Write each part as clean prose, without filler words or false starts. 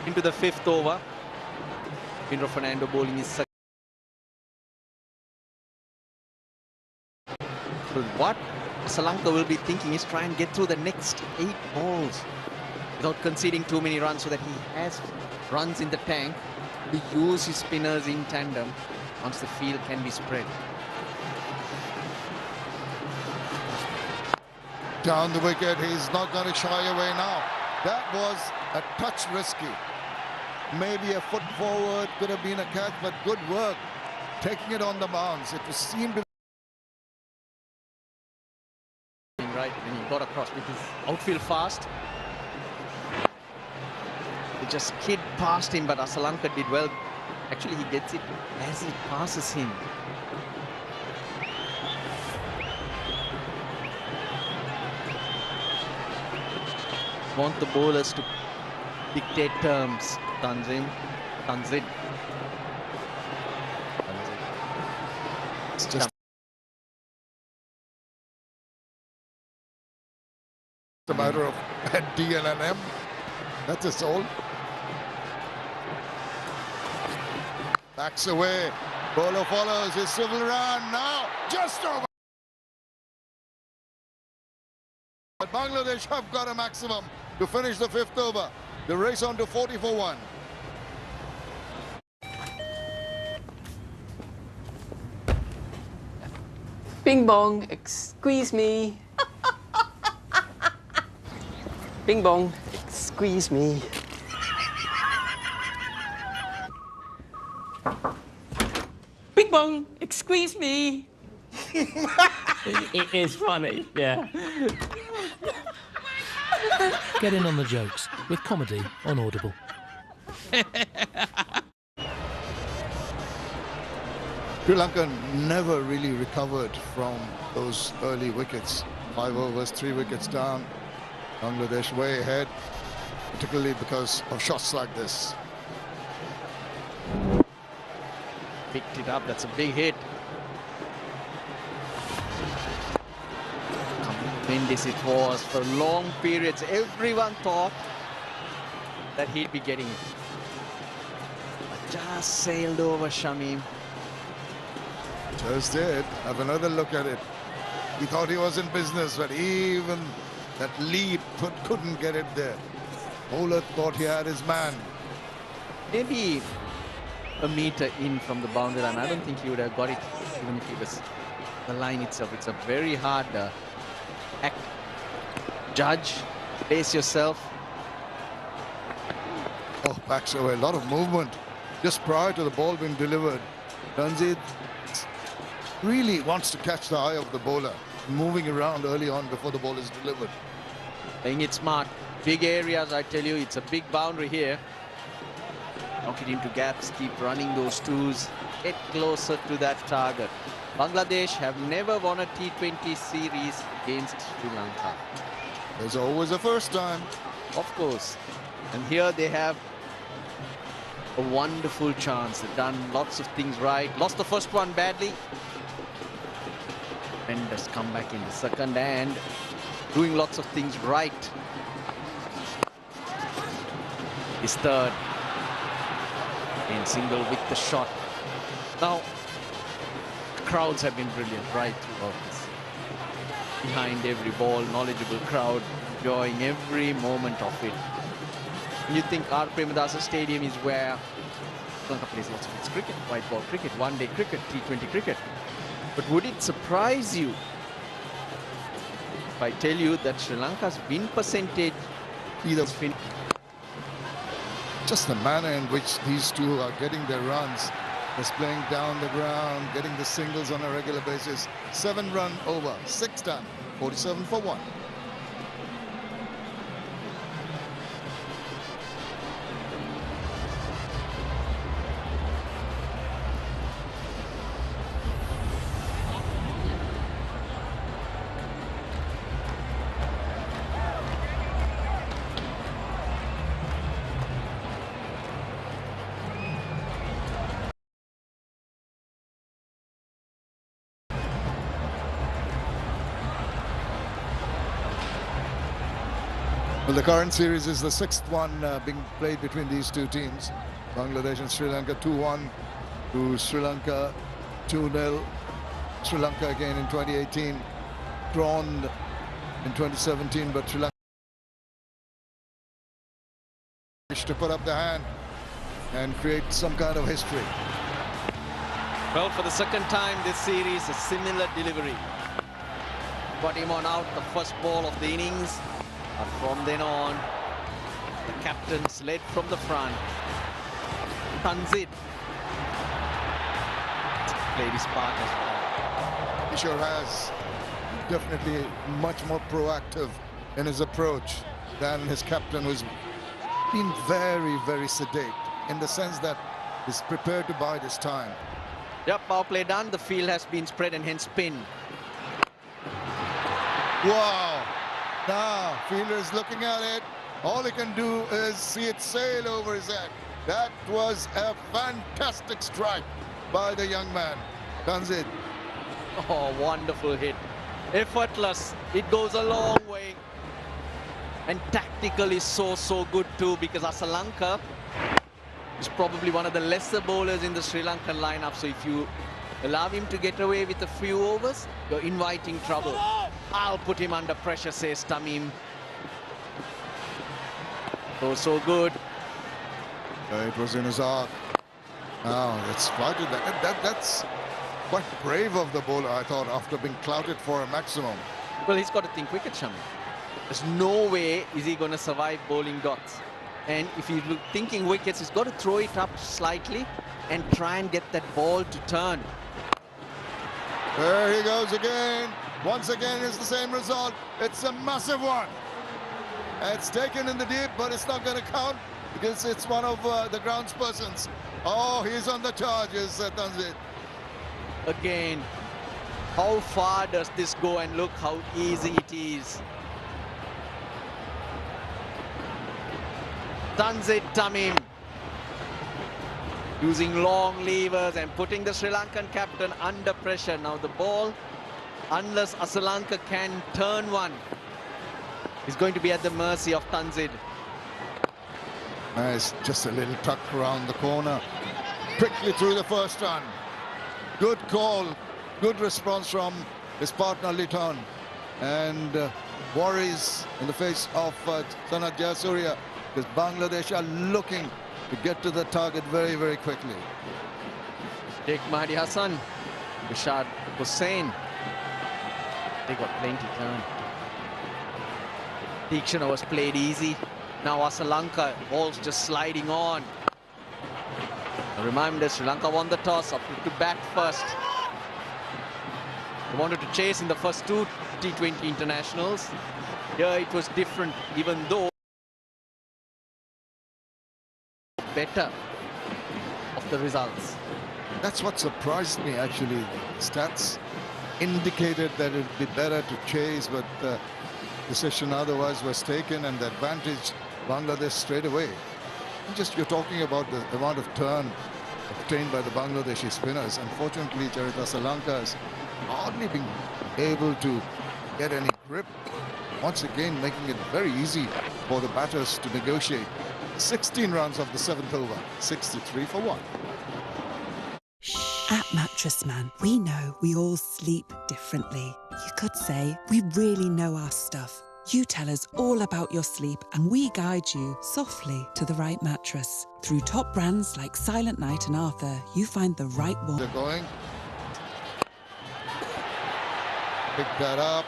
into the 5th over. Pedro Fernando bowling his second. So what Sri Lanka will be thinking is try and get through the next 8 balls without conceding too many runs, so that he has runs in the tank to use his spinners in tandem once the field can be spread. Down the wicket, he's not going to shy away now. That was a touch risky. Maybe a foot forward, could have been a catch, but good work taking it on the bounce. It seemed to right, and he got across with his outfield fast. He just skid past him, but Sri Lanka did well. Actually, he gets it as it passes him. Want the bowlers to dictate terms. Tanzid. It's just a matter of D and an M. That's his all. Backs away. Bowler follows his civil run now. Just over. But Bangladesh have got a maximum to finish the 5th over. The race on to 40 for 1. Bing bong, squeeze me. Bing bong, squeeze me. Bing bong, squeeze me. It is funny, yeah. Get in on the jokes with comedy on Audible. Sri Lanka never really recovered from those early wickets. 5 overs, 3 wickets down. Bangladesh way ahead, particularly because of shots like this. Picked it up, that's a big hit. Tremendous it was for long periods. Everyone thought that he'd be getting it. But just sailed over Shamim. Just did. Have another look at it. He thought he was in business, but even that lead couldn't get it there. Bowler thought he had his man. Maybe a meter in from the boundary line. I don't think he would have got it even if it was the line itself. It's a very hard act. Judge, pace yourself. Oh, backs away. A lot of movement just prior to the ball being delivered. Tanzid really wants to catch the eye of the bowler, moving around early on before the ball is delivered. Playing it smart. Big areas, I tell you. It's a big boundary here. Knock it into gaps, keep running those twos, get closer to that target. Bangladesh have never won a T20 series against Sri Lanka. There's always a first time. Of course. And here they have a wonderful chance. They've done lots of things right. Lost the first one badly. And has come back in the second and doing lots of things right. His third. And single with the shot. Now, crowds have been brilliant right throughout this. Behind every ball, knowledgeable crowd, enjoying every moment of it. You think R. Premadasa Stadium is where Sri Lanka plays lots of its cricket, white ball cricket, one-day cricket, T20 cricket. But would it surprise you if I tell you that Sri Lanka's win percentage Either just the manner in which these two are getting their runs, just playing down the ground, getting the singles on a regular basis. 7-run over, 6 done, 47 for 1. Well, the current series is the sixth one being played between these two teams. Bangladesh and Sri Lanka 2-1 to Sri Lanka 2-0. Sri Lanka again in 2018, drawn in 2017, but Sri Lanka wish to put up the hand and create some kind of history. Well, for the second time this series, a similar delivery. Got him on out the first ball of the innings. But from then on, the captains led from the front. Tanzid played his part as well. He sure has. Definitely much more proactive in his approach than his captain, who's been very, very sedate in the sense that he's prepared to bide his time. Yep, power play done. The field has been spread and hence pinned. Wow! Now, fielder is looking at it. All he can do is see it sail over his head. That was a fantastic strike by the young man, Tanzid. Oh, wonderful hit. Effortless. It goes a long way. And tactical is so good too, because Asalanka is probably one of the lesser bowlers in the Sri Lankan lineup. So if you allow him to get away with a few overs, you're inviting trouble. I'll put him under pressure, says Tamim. Oh, so good. It was in his arc. Now, it's flighted. That's quite brave of the bowler, I thought, after being clouted for a maximum. Well, he's got to think wicket, Shami. There's no way is he going to survive bowling dots. And if he's thinking wickets, he's got to throw it up slightly and try and get that ball to turn. There he goes again. Once again, it's the same result. It's a massive one. It's taken in the deep, but it's not going to count because it's one of the groundspersons. Oh, he's on the charges, Tanzid. Again, how far does this go? And look how easy it is. Tanzid Tamim using long levers and putting the Sri Lankan captain under pressure. Now the ball, unless Asalanka can turn one, is going to be at the mercy of Tanzid. Nice, just a little tuck around the corner. Quickly through the first run. Good call, good response from his partner Liton. And worries in the face of Sanat Jayasuriya, because Bangladesh are looking to get to the target very quickly. Sheikh Mahdi Hassan, Rashad Hussain. They got plenty turn. Deekshana was played easy. Now Asalanka, ball's just sliding on. A reminder, Sri Lanka won the toss, up to bat first. They wanted to chase in the first two T20 internationals. Here it was different, even though better of the results. That's what surprised me, actually. Stats indicated that it would be better to chase, but the decision otherwise was taken, and the advantage Bangladesh straight away. You're talking about the amount of turn obtained by the Bangladeshi spinners. Unfortunately, Charith Asalanka has hardly been able to get any grip. Once again, making it very easy for the batters to negotiate. 16 runs of the 7th over, 63 for 1. At Mattress Man, we know we all sleep differently. You could say we really know our stuff. You tell us all about your sleep and we guide you softly to the right mattress. Through top brands like Silent Night and Arthur, you find the right one. They're going. Pick that up.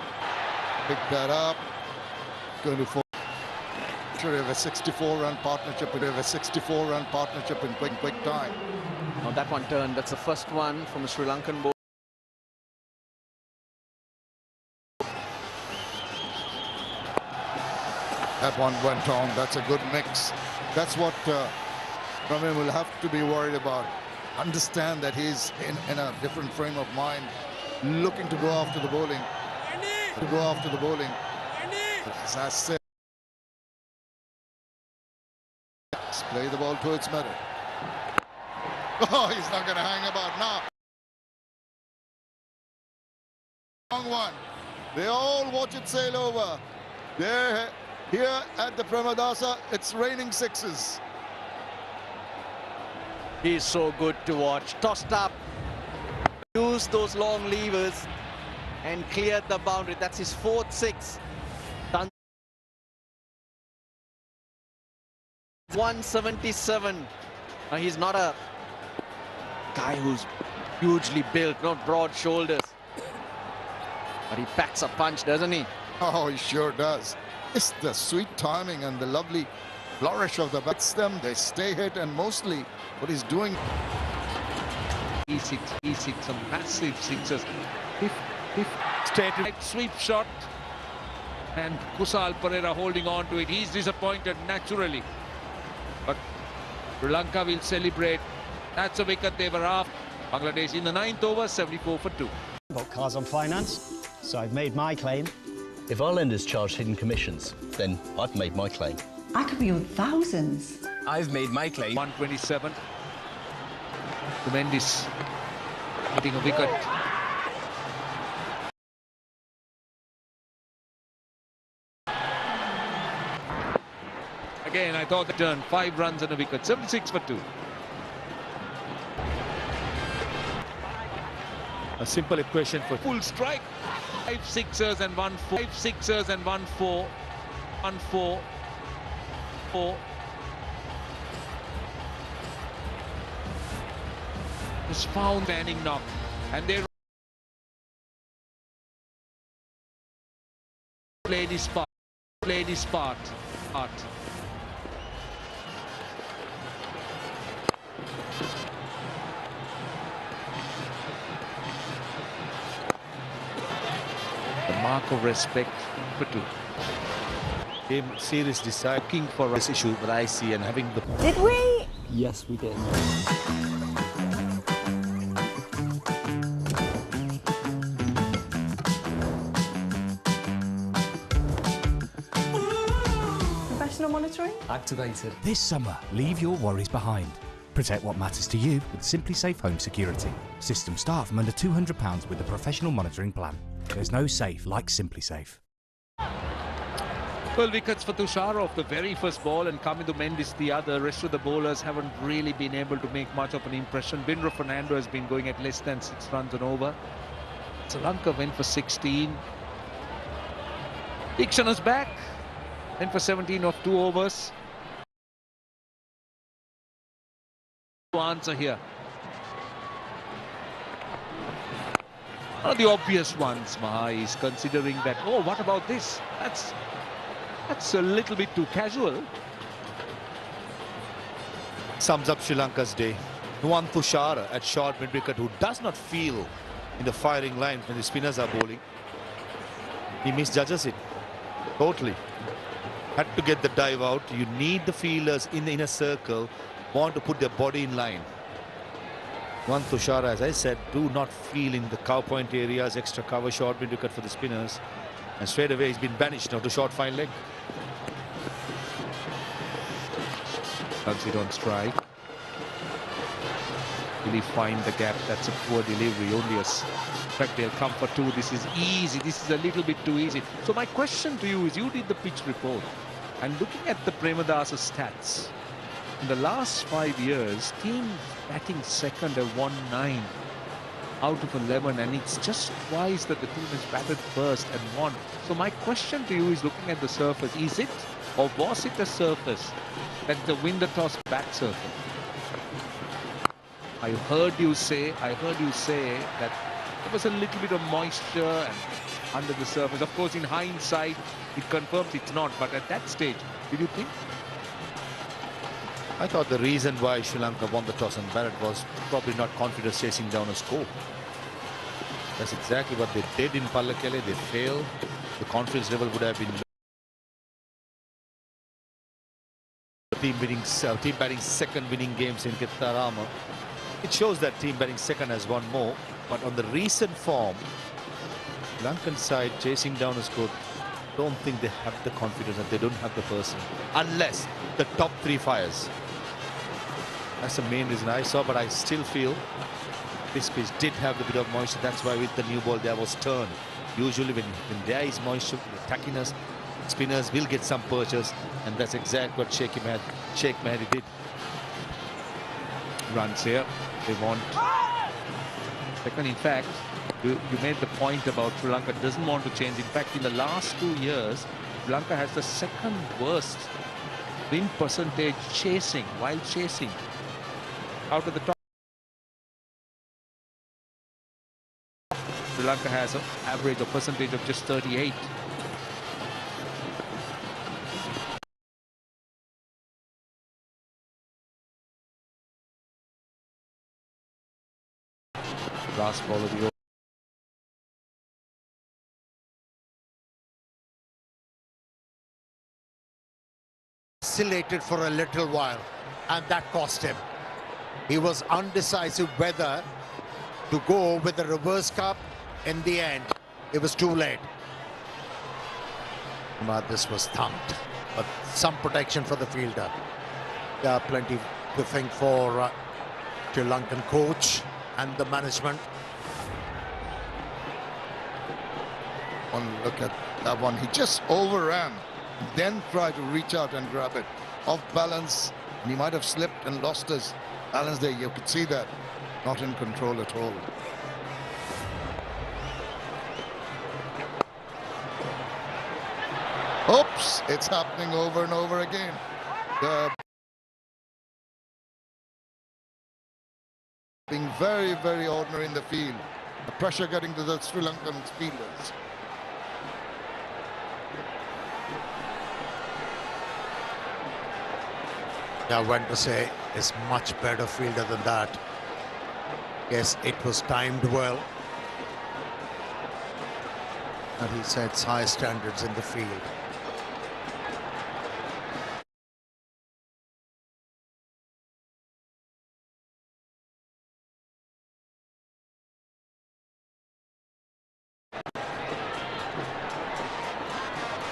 Pick that up. Going to fall. We have a 64-run partnership. We have a 64-run partnership in quick time. Now that one turned. That's the first one from the Sri Lankan bowler. That one went on. That's a good mix. That's what Ramim will have to be worried about. Understand that he's in a different frame of mind, looking to go after the bowling. As I said, play the ball to its metal. Oh, he's not going to hang about now. Long one. They all watch it sail over. There Here at the Premadasa, it's raining sixes. He's so good to watch. Tossed up. Used those long levers and cleared the boundary. That's his fourth six. Done 177. Now he's not a guy who's hugely built, not broad shoulders. But he packs a punch, doesn't he? Oh, he sure does. It's the sweet timing and the lovely flourish of the bats them. They stay hit, and mostly what he's doing. He's hit some massive sixes. If straight sweep shot, and Kusal Perera holding on to it. He's disappointed naturally, but Sri Lanka will celebrate. That's a wicket they were after. Bangladesh in the 9th over, 74 for 2. Got cars on finance, so I've made my claim. If our lenders charged hidden commissions, then I've made my claim. I could be on thousands. I've made my claim. 127. Tremendous hitting a wicket. Again, I thought the turn, 5 runs and a wicket, 76 for 2. A simple equation for full strike. 5 sixers and 1 4. 5 sixers and 1 4. 1 4. 4. Was found standing knock, and they played his part. Played his part. The mark of respect for 2. Game series deciding for this issue that I see, and having the. Did we? Yes, we did. Professional monitoring? Activated. This summer, leave your worries behind. Protect what matters to you with SimpliSafe Home Security. Systems start from under £200 with the professional monitoring plan. There's no safe like SimpliSafe. 12 wickets for Tusharov, the very first ball, and Kamidu Mendis the other. Rest of the bowlers haven't really been able to make much of an impression. Bindra Fernando has been going at less than 6 runs and over. Sri Lanka went for 16. Dixon is back. Went for 17 of 2 overs. To answer here. One of the obvious ones, Maha, is considering that, oh, what about this? That's a little bit too casual. Sums up Sri Lanka's day. Nuwan Tushara at short mid-wicket, who does not feel in the firing line when the spinners are bowling. He misjudges it totally. Had to get the dive out. You need the fielders in the inner circle, want to put their body in line. Nuwan Tushara, as I said, do not feel in the cow point areas, extra cover, short mid-wicket for the spinners. And straight away he's been banished now to short fine leg. Comes it on strike. Will he find the gap? That's a poor delivery. Only a strike. They'll come for 2. This is easy. This is a little bit too easy. So my question to you is, you did the pitch report, and looking at the Premadasa stats, in the last 5 years, teams batting second have won 9 out of 11, and it's just twice that the team has batted first and won. So my question to you is, looking at the surface, is it, or was it a surface that the win the toss bat surface? I heard you say that there was a little bit of moisture and under the surface. Of course, in hindsight, it confirms it's not, but at that stage, did you think? I thought the reason why Sri Lanka won the toss and batted was probably not confidence chasing down a score. That's exactly what they did in Pallekele. They failed. The confidence level would have been low. Team batting second winning games in Kittarama. It shows that team batting second has won more, but on the recent form, Lankan side chasing down a score, don't think they have the confidence, and they don't have the person unless the top 3 fires. That's the main reason I saw, but I still feel this pitch did have a bit of moisture. That's why with the new ball there was turn. Usually when there is moisture, the tackiness, spinners will get some perches, and that's exactly what Sheikh Mehdi did. Runs here. They want second. In fact, you made the point about Sri Lanka doesn't want to change. In fact, in the last 2 years, Sri Lanka has the second worst win percentage while chasing out of the top. Sri Lanka has an average of percentage of just 38. Last ball of the over. Oscillated for a little while, and that cost him. He was undecisive whether to go with the reverse cup. In the end, it was too late. But this was thumped, but some protection for the fielder. There are plenty to think for Sri Lankan coach and the management. One look at that one. He just overran, then tried to reach out and grab it. Off balance, and he might have slipped and lost his balance there. You could see that. Not in control at all. Oops, it's happening over and over again. Being very, very ordinary in the field. The pressure getting to the Sri Lankan fielders. I went to say is much better fielder than that. Yes, it was timed well. And he sets high standards in the field.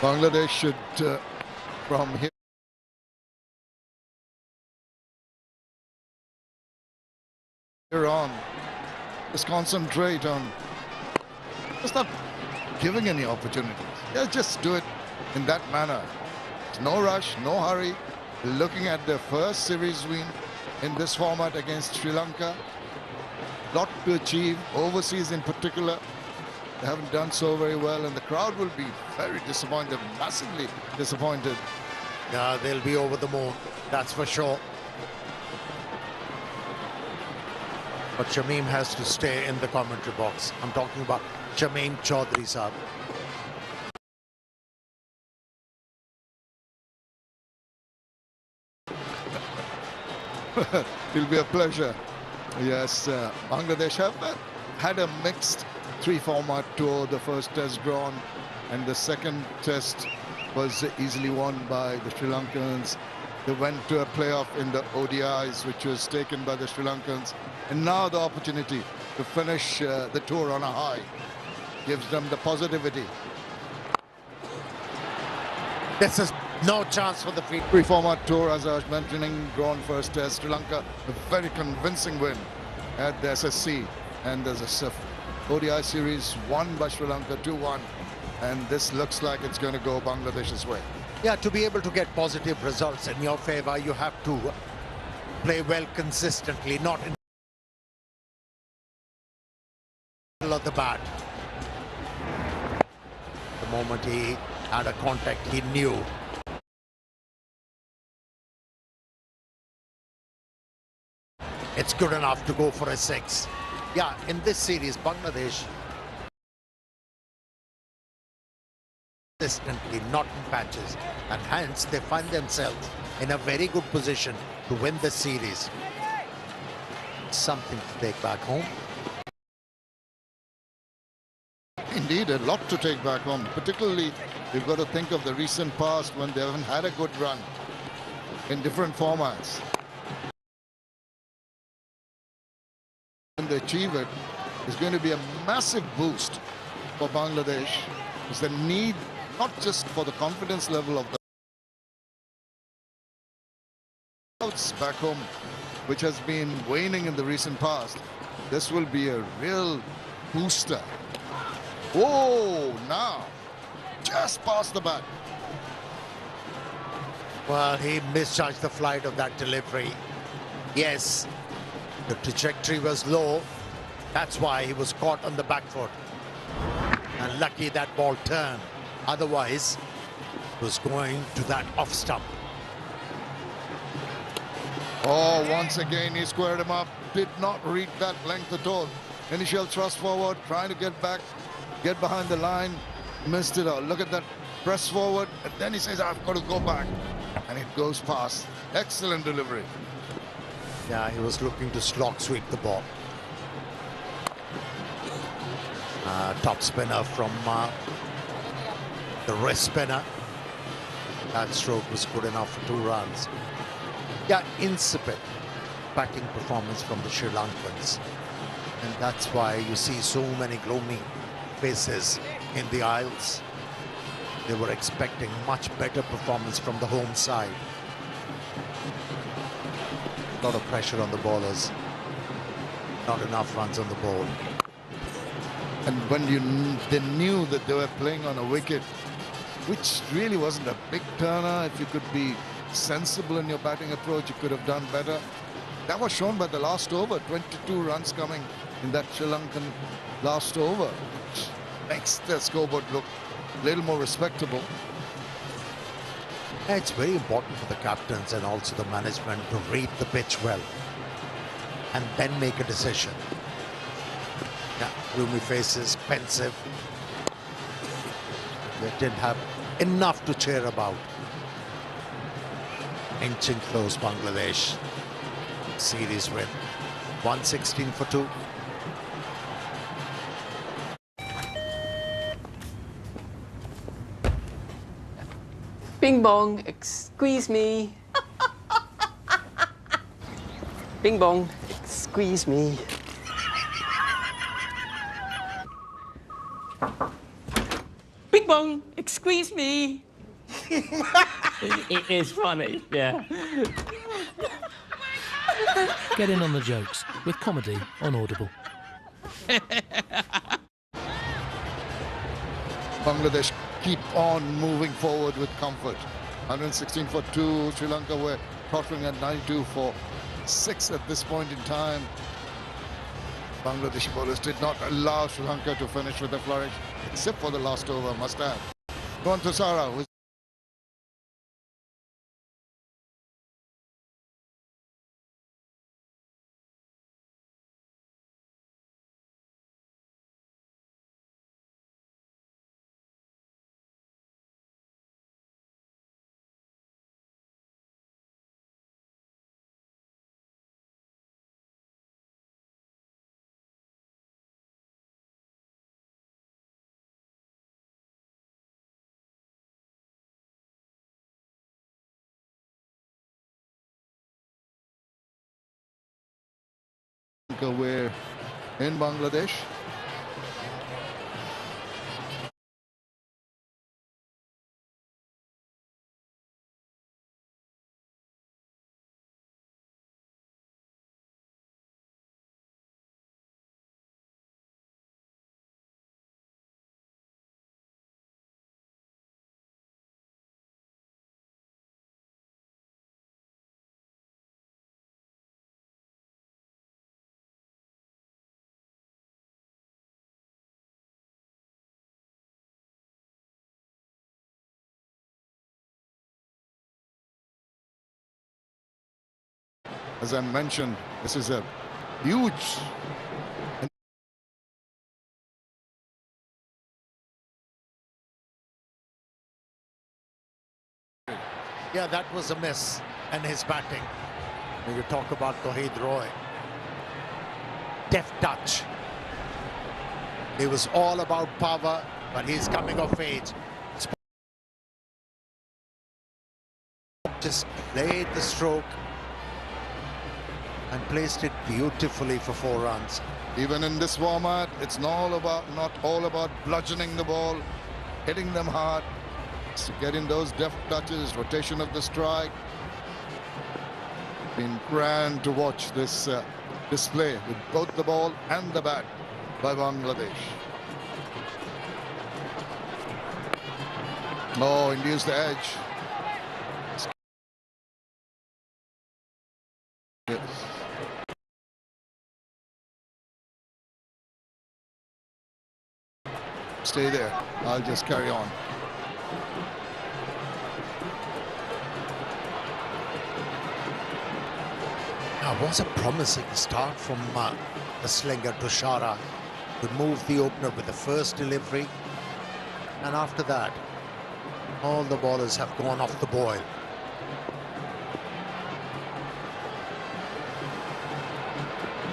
Bangladesh should, from here on, just concentrate on just not giving any opportunities. Just do it in that manner. No rush, no hurry. Looking at the first series win in this format against Sri Lanka. Lot to achieve, overseas in particular. They haven't done so very well, and the crowd will be very disappointed, massively disappointed. Yeah, they'll be over the moon, that's for sure. But Shamim has to stay in the commentary box. I'm talking about Shamim Chaudhary Saab. It'll be a pleasure. Yes, Bangladesh have had a mixed three-format tour. The first test drawn, and the second test was easily won by the Sri Lankans. They went to a playoff in the ODIs, which was taken by the Sri Lankans. And now the opportunity to finish the tour on a high gives them the positivity. This is no chance for the field. Three-format tour, as I was mentioning, drawn first test. Sri Lanka, a very convincing win at the SSC. And there's a SIF ODI series won by Sri Lanka 2-1. And this looks like it's going to go Bangladesh's way. Yeah, to be able to get positive results in your favor, you have to play well consistently, not in the middle of the bat. The moment he had a contact, he knew. It's good enough to go for a 6. Yeah, in this series, Bangladesh consistently, not in patches, and hence they find themselves in a very good position to win the series. Something to take back home. Indeed, a lot to take back home. Particularly, you've got to think of the recent past when they haven't had a good run in different formats. When they achieve it, it's going to be a massive boost for Bangladesh. It's the need, not just for the confidence level of the outs back home, which has been waning in the recent past. This will be a real booster. Oh, now just past the bat. Well, he misjudged the flight of that delivery. Yes, the trajectory was low. That's why he was caught on the back foot. And lucky that ball turned. Otherwise, it was going to that off stump. Oh, once again, he squared him up. Did not read that length at all. Initial thrust forward, trying to get back, get behind the line. Missed it out. Look at that press forward. And then he says, I've got to go back. And it goes past. Excellent delivery. Yeah, he was looking to slog sweep the ball. Top spinner from the wrist spinner. That stroke was good enough for 2 runs. Yeah, insipid batting performance from the Sri Lankans. And that's why you see so many gloomy faces in the aisles. They were expecting much better performance from the home side. A lot of pressure on the bowlers. Not enough runs on the board. And when they knew that they were playing on a wicket, which really wasn't a big turner, if you could be sensible in your batting approach, you could have done better. That was shown by the last over, 22 runs coming in that Sri Lankan last over, which makes the scoreboard look a little more respectable. Yeah, it's very important for the captains and also the management to read the pitch well and then make a decision. Yeah, gloomy faces, pensive. They didn't have enough to cheer about. Inching close, Bangladesh. Series win. 116 for 2. Bing bong, squeeze me. Bing bong, squeeze me. Bing bong, squeeze me. It is funny, yeah. Get in on the jokes with comedy on Audible. Bangladesh keep on moving forward with comfort. 116 for 2. Sri Lanka were tottering at 92 for 6 at this point in time. Bangladeshi bowlers did not allow Sri Lanka to finish with a flourish, except for the last over, must have. Nuwan Thisara was were in Bangladesh. As I mentioned, this is a huge Yeah, that was a miss in his batting. When you talk about Tauheed Roy, deft touch. It was all about power, but he's coming of age. Just played the stroke and placed it beautifully for 4 runs. Even in this format, it's not all about bludgeoning the ball, hitting them hard. It's getting those deft touches, rotation of the strike. Been grand to watch this display with both the ball and the bat by Bangladesh. Oh, induced the edge. Yes. Stay there. I'll just carry on. Now, was a promising start from the slinger Tushara. Could move the opener with the first delivery. And after that, all the ballers have gone off the boil.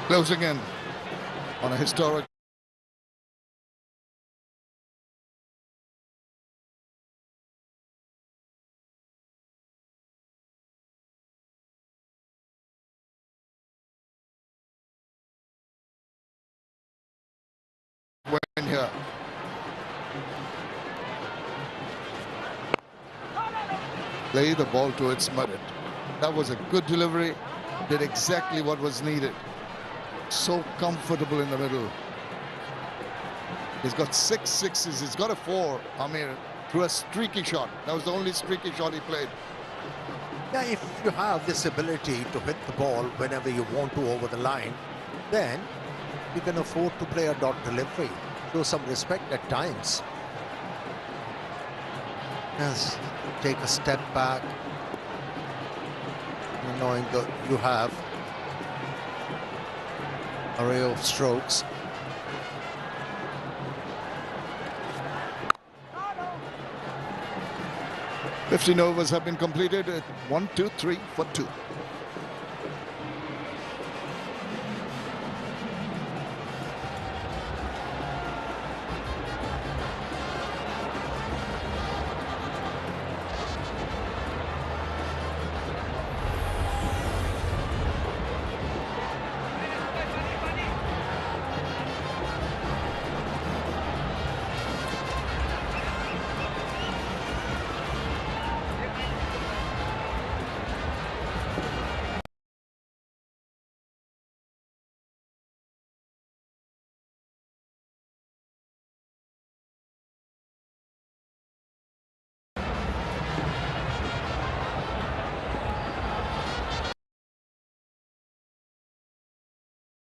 Closing in on a historic. Win here. Play the ball to its merit. That was a good delivery. Did exactly what was needed. So comfortable in the middle. He's got 6 sixes. He's got a 4, Amir, through a streaky shot. That was the only streaky shot he played. Yeah, if you have this ability to hit the ball whenever you want to over the line, then you can afford to play a dot delivery. Show some respect at times. Yes, take a step back, knowing that you have array of strokes. "15 overs have been completed at 1, 2, 3 for 2.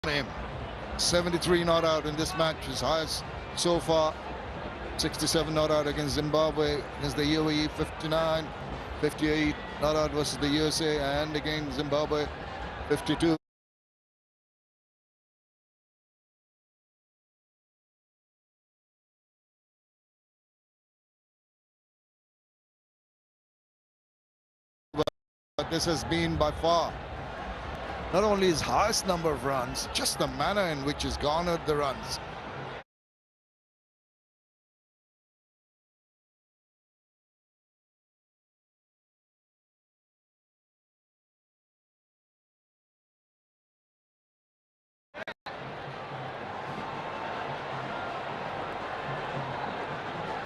Him. 73 not out in this match, his highest so far. 67 not out against Zimbabwe, against the UAE 59, 58 not out versus the USA, and against Zimbabwe 52. But this has been by far not only his highest number of runs, just the manner in which he's garnered the runs.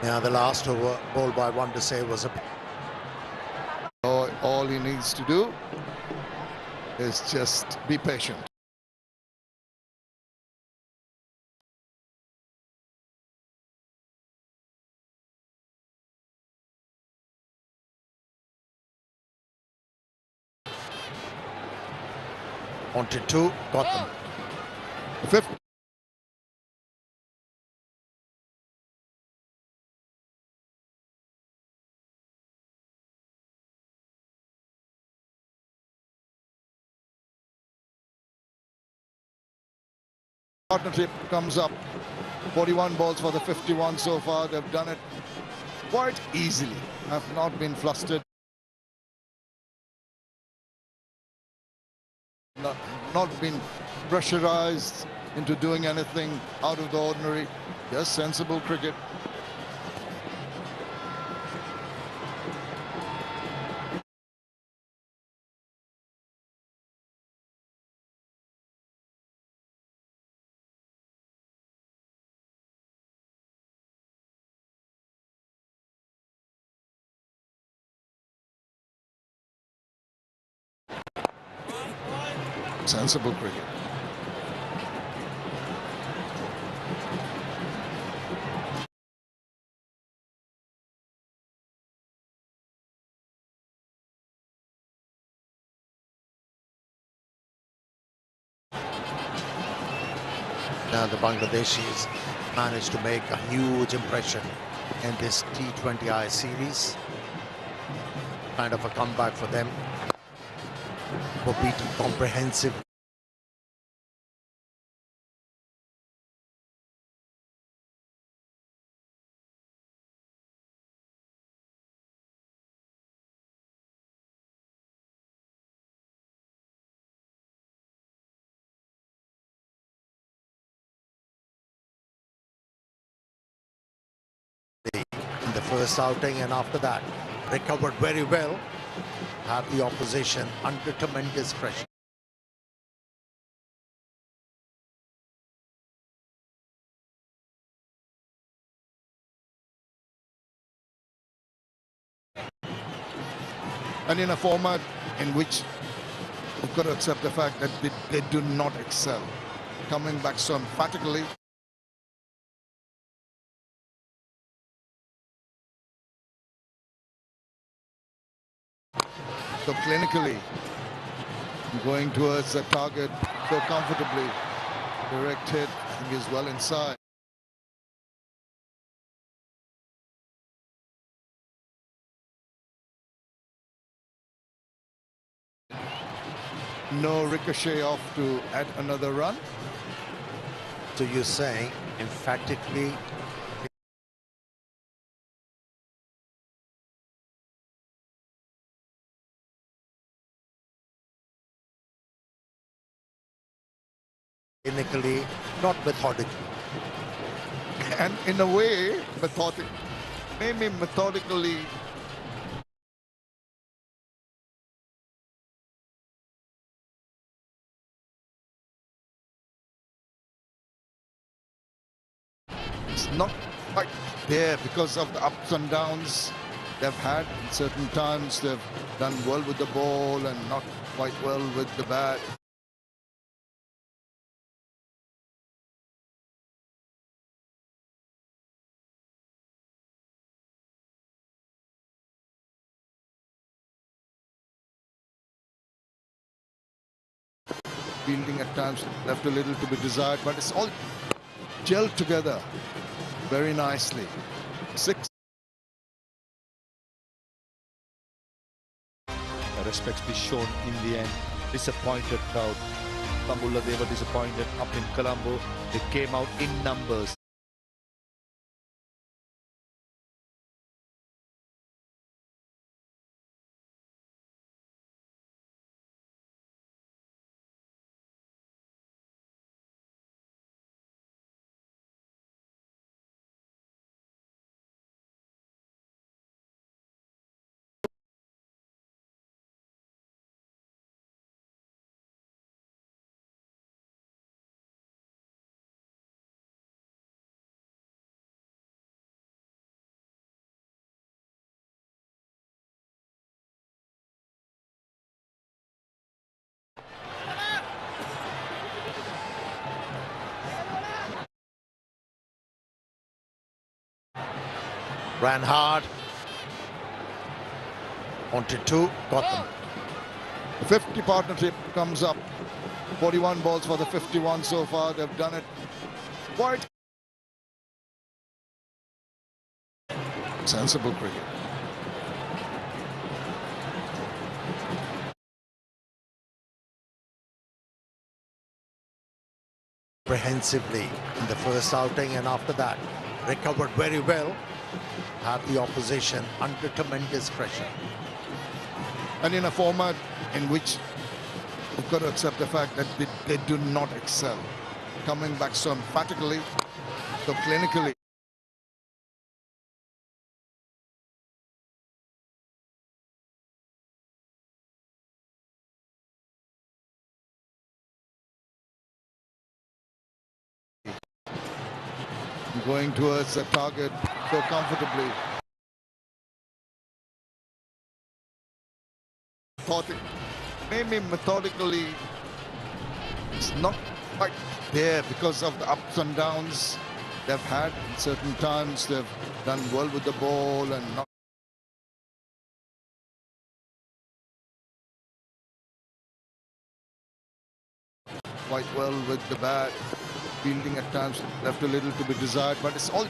Yeah, the last over ball by Wandise was a... All he needs to do is just be patient. Wanted to, got them. The 5th. Partnership comes up. 41 balls for the 51 so far. They've done it quite easily. Have not been flustered. Not been pressurized into doing anything out of the ordinary. Just sensible cricket. Sensible cricket. The Bangladeshis managed to make a huge impression in this T20I series. Kind of a comeback for them. For beating comprehensive. In the first outing, and after that recovered very well, had the opposition under tremendous pressure. And in a format in which you've got to accept the fact that they do not excel, coming back so emphatically. So clinically, going towards the target so comfortably. Direct hit, I think is well inside. No ricochet off to add another run. So you're saying emphatically clinically, not methodically. And in a way, maybe methodically. It's not quite there because of the ups and downs they've had. At certain times they've done well with the ball and not quite well with the bat. Fielding at times left a little to be desired, but it's all gelled together very nicely. 6. Respects be shown in the end. Disappointed crowd. Tambulla, they were disappointed up in Colombo. They came out in numbers. ran hard, wanted to, got them. The 50 partnership comes up. 41 balls for the 51 so far. They've done it quite sensible cricket. Comprehensively in the first outing, and after that recovered very well, had the opposition under tremendous pressure. And in a format in which you've got to accept the fact that they do not excel, coming back so emphatically, so clinically. Going towards the target so comfortably. Maybe methodically, it's not quite there because of the ups and downs they've had. At certain times they've done well with the ball and not quite well with the bat. fielding at times left a little to be desired, but it's all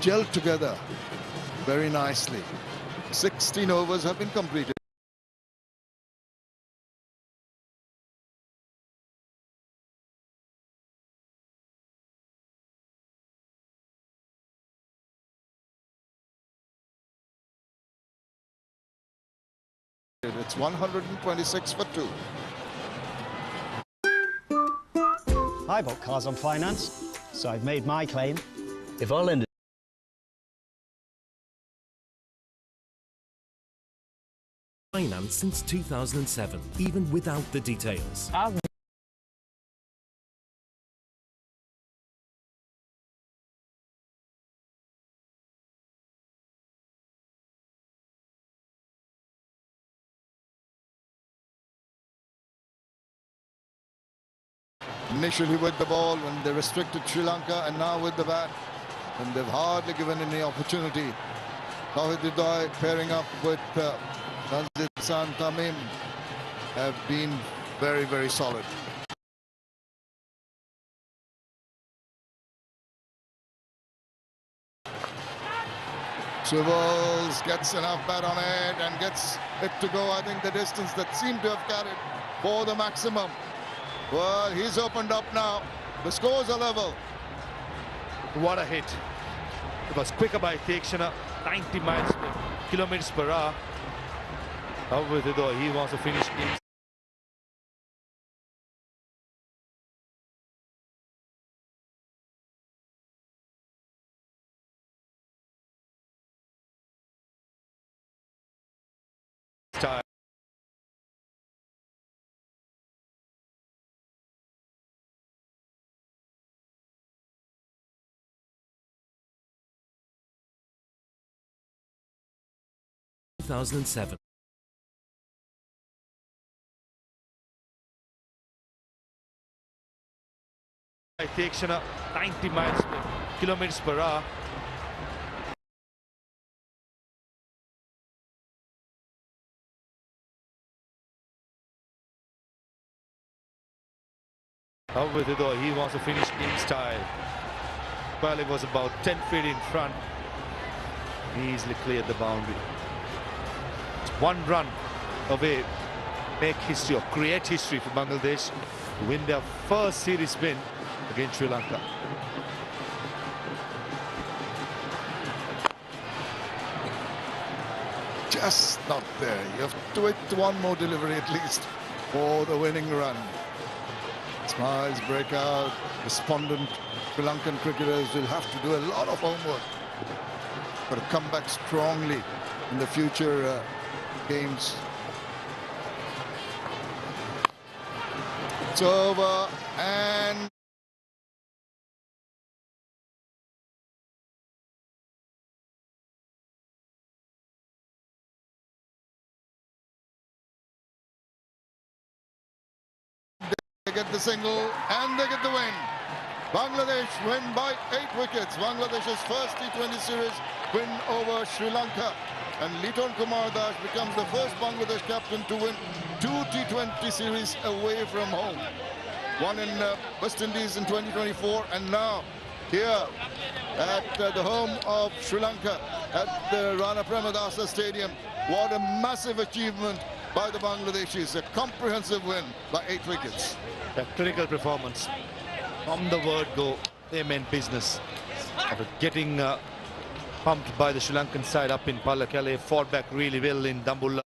gelled together very nicely. 16 overs have been completed. It's 126 for 2. I bought cars on finance, so I've made my claim. If our lender Finance since 2007, even without the details. Initially with the ball when they restricted Sri Lanka, and now with the bat, and they've hardly given any opportunity. Tauhid Hridoy pairing up with Tanzil Hassan Tamim have been very, very solid. Swivels gets enough bat on it and gets it to go, I think, the distance that seemed to have carried for the maximum. Well, he's opened up now. The scores are level. What a hit. It was quicker by Theekshana, 90 kilometers per hour. However, he wants to finish in style. In 2007. Theekshana, 90 kilometers per hour. However, he wants to finish in style. Well, it was about 10 feet in front. He easily cleared the boundary. It's one run away. Make history or create history for Bangladesh to win their first series win against Sri Lanka. Just not there. You have to wait one more delivery at least for the winning run. Smiles break out. Despondent Sri Lankan cricketers will have to do a lot of homework but to come back strongly in the future games. It's over, and they get the single and they get the win. Bangladesh win by 8 wickets. Bangladesh's first T20 series win over Sri Lanka. And Liton Kumar Das becomes the first Bangladesh captain to win 2 T20 series away from home. One in West Indies in 2024, and now here at the home of Sri Lanka at the Rana Premadasa Stadium. What a massive achievement by the Bangladeshis. A comprehensive win by 8 wickets. A clinical performance. From the word go, they meant business. After getting pumped by the Sri Lankan side up in Pallekele, fought back really well in Dambulla.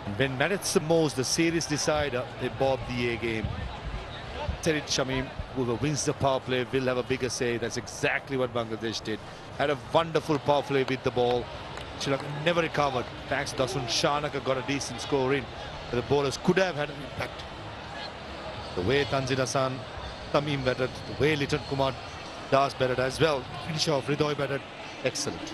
And when matters the most, the series decider, they bob the A game. Serid Shamim, whoever wins the power play will have a bigger say. That's exactly what Bangladesh did. Had a wonderful power play with the ball. Sri Lanka never recovered. Thanks to Dasun Shanaka got a decent score in. But the bowlers could have had an impact. The way Tanzil Hassan Tamim batted, the way Liton Kumar Das batted as well. Finish off, Hridoy batted. Excellent.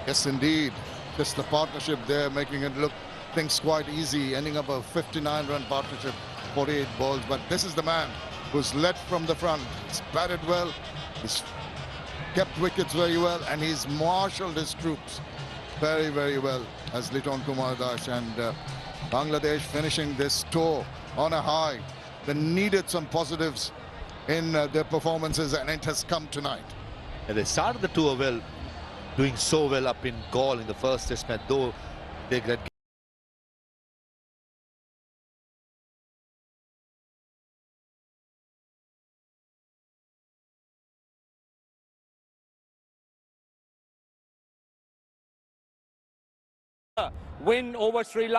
Yes, indeed. Just the partnership there making it look things quite easy, ending up a 59-run partnership, 48 balls. But this is the man who's led from the front. He's batted well. He's kept wickets very well, and he's marshaled his troops very, very well as Liton Kumar Das, and Bangladesh finishing this tour on a high. They needed some positives in their performances, and it has come tonight. And they started the tour well, doing so well up in Gaul in the first test match, though they got win over Sri Lanka.